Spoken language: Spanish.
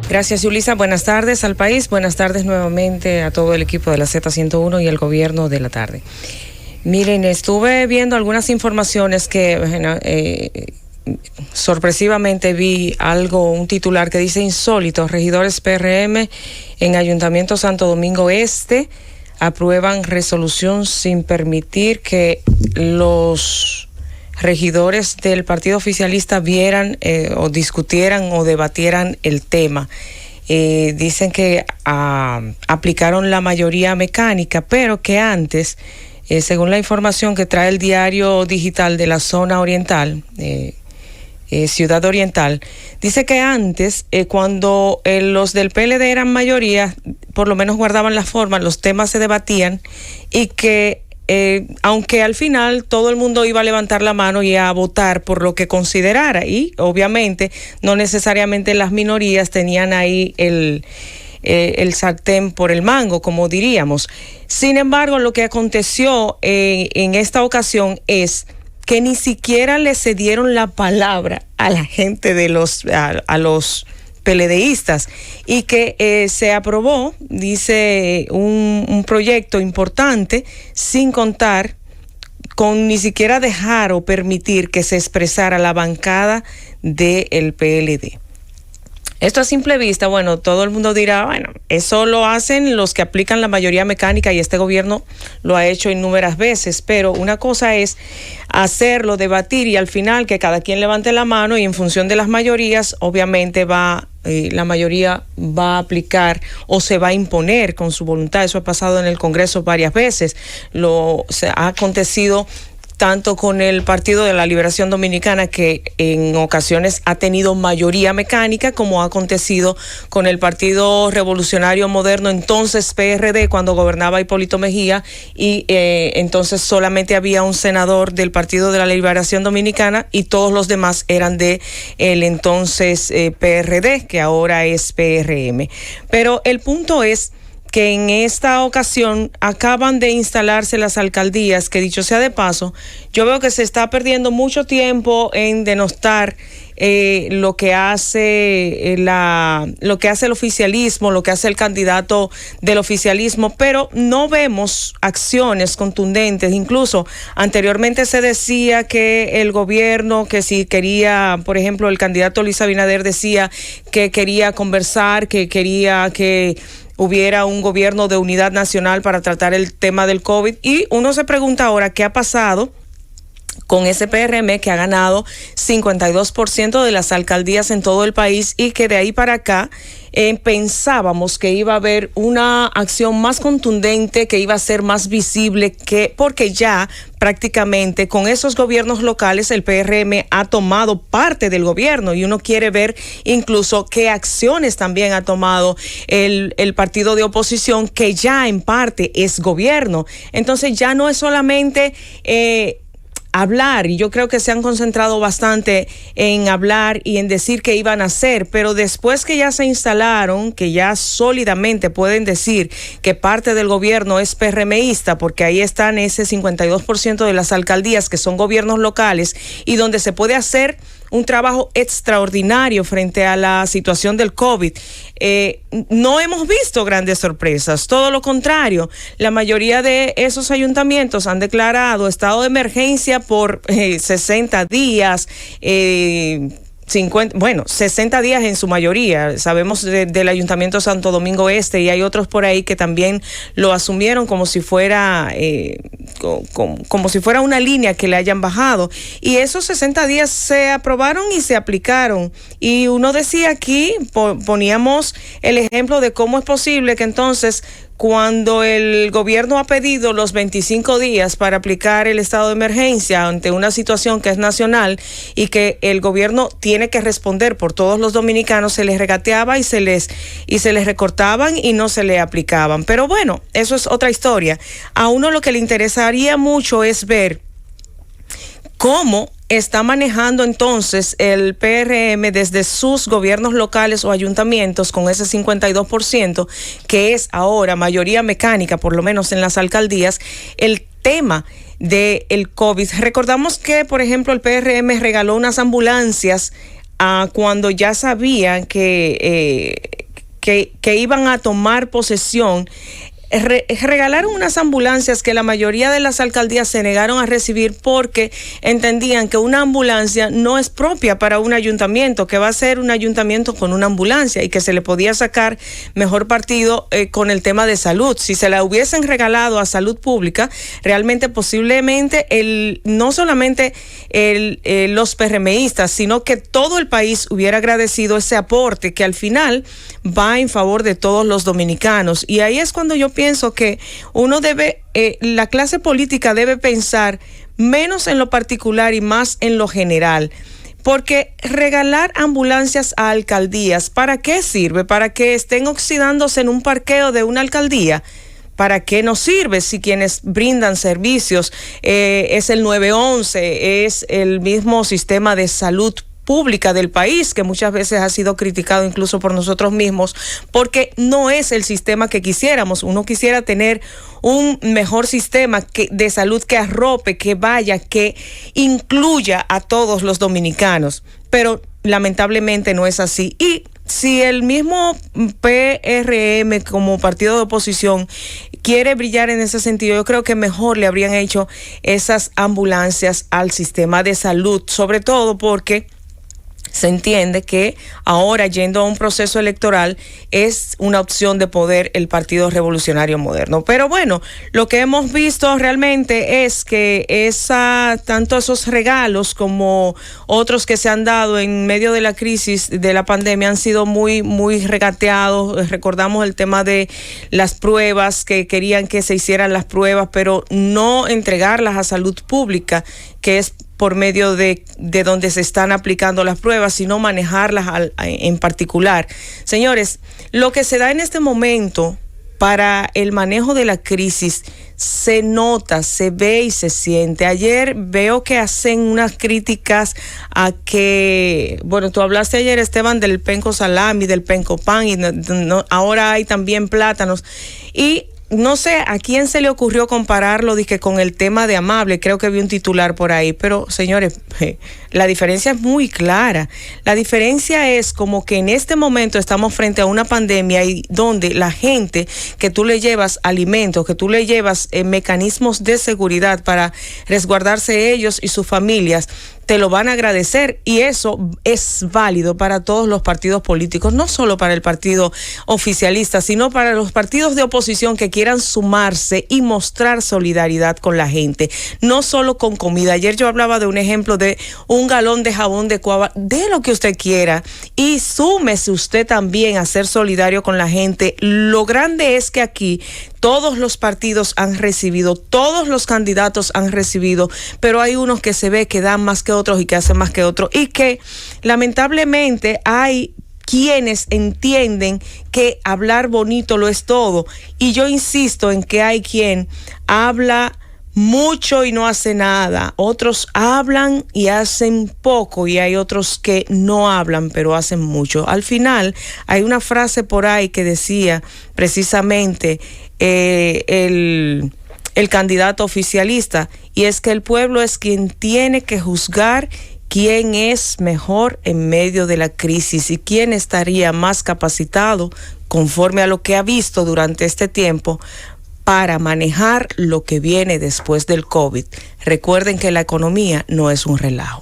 Gracias, Yulisa. Buenas tardes al país. Buenas tardes nuevamente a todo el equipo de la Z101 y el gobierno de la tarde. Miren, estuve viendo algunas informaciones que sorpresivamente vi un titular que dice insólito: regidores PRM en Ayuntamiento Santo Domingo Este aprueban resolución sin permitir que los regidores del partido oficialista vieran o discutieran o debatieran el tema. Dicen que aplicaron la mayoría mecánica, pero que antes, según la información que trae el diario digital de la zona oriental, Ciudad Oriental, dice que antes, cuando los del PLD eran mayoría, por lo menos guardaban la forma, los temas se debatían y que aunque al final todo el mundo iba a levantar la mano y a votar por lo que considerara, y obviamente no necesariamente las minorías tenían ahí el sartén por el mango, como diríamos. Sin embargo, lo que aconteció en esta ocasión es que ni siquiera le cedieron la palabra a la gente de a los PLDistas, y que se aprobó, dice, un proyecto importante sin contar con ni siquiera dejar o permitir que se expresara la bancada del PLD. Esto a simple vista, bueno, todo el mundo dirá, bueno, eso lo hacen los que aplican la mayoría mecánica y este gobierno lo ha hecho innumerables veces, pero una cosa es hacerlo, debatir y al final que cada quien levante la mano y en función de las mayorías, obviamente la mayoría va a aplicar o se va a imponer con su voluntad. Eso ha pasado en el Congreso varias veces, ha acontecido tanto con el Partido de la Liberación Dominicana, que en ocasiones ha tenido mayoría mecánica, como ha acontecido con el Partido Revolucionario Moderno, entonces PRD, cuando gobernaba Hipólito Mejía, y entonces solamente había un senador del Partido de la Liberación Dominicana y todos los demás eran de el entonces PRD, que ahora es PRM. Pero el punto es que en esta ocasión acaban de instalarse las alcaldías, que dicho sea de paso, yo veo que se está perdiendo mucho tiempo en denostar lo que hace el oficialismo, lo que hace el candidato del oficialismo, pero no vemos acciones contundentes. Incluso anteriormente se decía que el gobierno, que si quería, por ejemplo, el candidato Luis Abinader decía que quería conversar, que quería que hubiera un gobierno de unidad nacional para tratar el tema del COVID, y uno se pregunta ahora qué ha pasado con ese PRM que ha ganado 52% de las alcaldías en todo el país, y que de ahí para acá pensábamos que iba a haber una acción más contundente, que iba a ser más visible, porque ya prácticamente con esos gobiernos locales el PRM ha tomado parte del gobierno, y uno quiere ver incluso qué acciones también ha tomado el partido de oposición, que ya en parte es gobierno. Entonces ya no es solamente hablar, y yo creo que se han concentrado bastante en hablar y en decir qué iban a hacer, pero después que ya se instalaron, que ya sólidamente pueden decir que parte del gobierno es PRMista, porque ahí están ese 52% de las alcaldías que son gobiernos locales, y donde se puede hacer un trabajo extraordinario frente a la situación del COVID. No hemos visto grandes sorpresas, todo lo contrario. La mayoría de esos ayuntamientos han declarado estado de emergencia por 60 días, 60 días en su mayoría. Sabemos del Ayuntamiento Santo Domingo Este, y hay otros por ahí que también lo asumieron como si fuera como si fuera una línea que le hayan bajado, y esos 60 días se aprobaron y se aplicaron. Y uno decía aquí, poníamos el ejemplo de cómo es posible que entonces, cuando el gobierno ha pedido los 25 días para aplicar el estado de emergencia ante una situación que es nacional y que el gobierno tiene que responder por todos los dominicanos, se les regateaba y se les recortaban y no se le aplicaban. Pero bueno, eso es otra historia. A uno lo que le interesaría mucho es ver cómo está manejando entonces el PRM desde sus gobiernos locales o ayuntamientos con ese 52%, que es ahora mayoría mecánica, por lo menos en las alcaldías, el tema del COVID. Recordamos que, por ejemplo, el PRM regaló unas ambulancias cuando ya sabían que que iban a tomar posesión, regalaron unas ambulancias que la mayoría de las alcaldías se negaron a recibir porque entendían que una ambulancia no es propia para un ayuntamiento, que va a ser un ayuntamiento con una ambulancia y que se le podía sacar mejor partido con el tema de salud. Si se la hubiesen regalado a salud pública, realmente posiblemente no solamente los PRMistas, sino que todo el país hubiera agradecido ese aporte que al final va en favor de todos los dominicanos. Y ahí es cuando yo pienso que uno debe, la clase política debe pensar menos en lo particular y más en lo general. Porque regalar ambulancias a alcaldías, ¿para qué sirve? ¿Para que estén oxidándose en un parqueo de una alcaldía? ¿Para qué nos sirve si quienes brindan servicios es el 911, es el mismo sistema de salud pública del país, que muchas veces ha sido criticado incluso por nosotros mismos, porque no es el sistema que quisiéramos? Uno quisiera tener un mejor sistema de salud que arrope, que vaya, que incluya a todos los dominicanos, pero lamentablemente no es así. Y si el mismo PRM como partido de oposición quiere brillar en ese sentido, yo creo que mejor le habrían hecho esas ambulancias al sistema de salud, sobre todo porque se entiende que ahora, yendo a un proceso electoral, es una opción de poder el Partido Revolucionario Moderno. Pero bueno, lo que hemos visto realmente es que tanto esos regalos como otros que se han dado en medio de la crisis de la pandemia han sido muy, muy regateados. Recordamos el tema de las pruebas, que querían que se hicieran las pruebas, pero no entregarlas a salud pública, que es por medio de donde se están aplicando las pruebas, sino manejarlas en particular. Señores, lo que se da en este momento para el manejo de la crisis se nota, se ve y se siente. Ayer veo que hacen unas críticas a que, bueno, tú hablaste ayer, Esteban, del penco salami, del penco pan, y ahora hay también plátanos. Y no sé a quién se le ocurrió compararlo con el tema de Amable. Creo que vi un titular por ahí, pero señores, la diferencia es muy clara. La diferencia es como que en este momento estamos frente a una pandemia y donde la gente que tú le llevas alimentos, que tú le llevas mecanismos de seguridad para resguardarse ellos y sus familias, te lo van a agradecer, y eso es válido para todos los partidos políticos, no solo para el partido oficialista, sino para los partidos de oposición que quieran sumarse y mostrar solidaridad con la gente, no solo con comida. Ayer yo hablaba de un ejemplo de un galón de jabón de Cuava, de lo que usted quiera, y súmese usted también a ser solidario con la gente. Lo grande es que aquí todos los partidos han recibido, todos los candidatos han recibido, pero hay unos que se ve que dan más que otros y que hacen más que otros, y que lamentablemente hay quienes entienden que hablar bonito lo es todo. Y yo insisto en que hay quien habla mucho y no hace nada, otros hablan y hacen poco, y hay otros que no hablan pero hacen mucho. Al final hay una frase por ahí que decía precisamente el candidato oficialista, y es que el pueblo es quien tiene que juzgar quién es mejor en medio de la crisis y quién estaría más capacitado, conforme a lo que ha visto durante este tiempo, para manejar lo que viene después del COVID. Recuerden que la economía no es un relajo.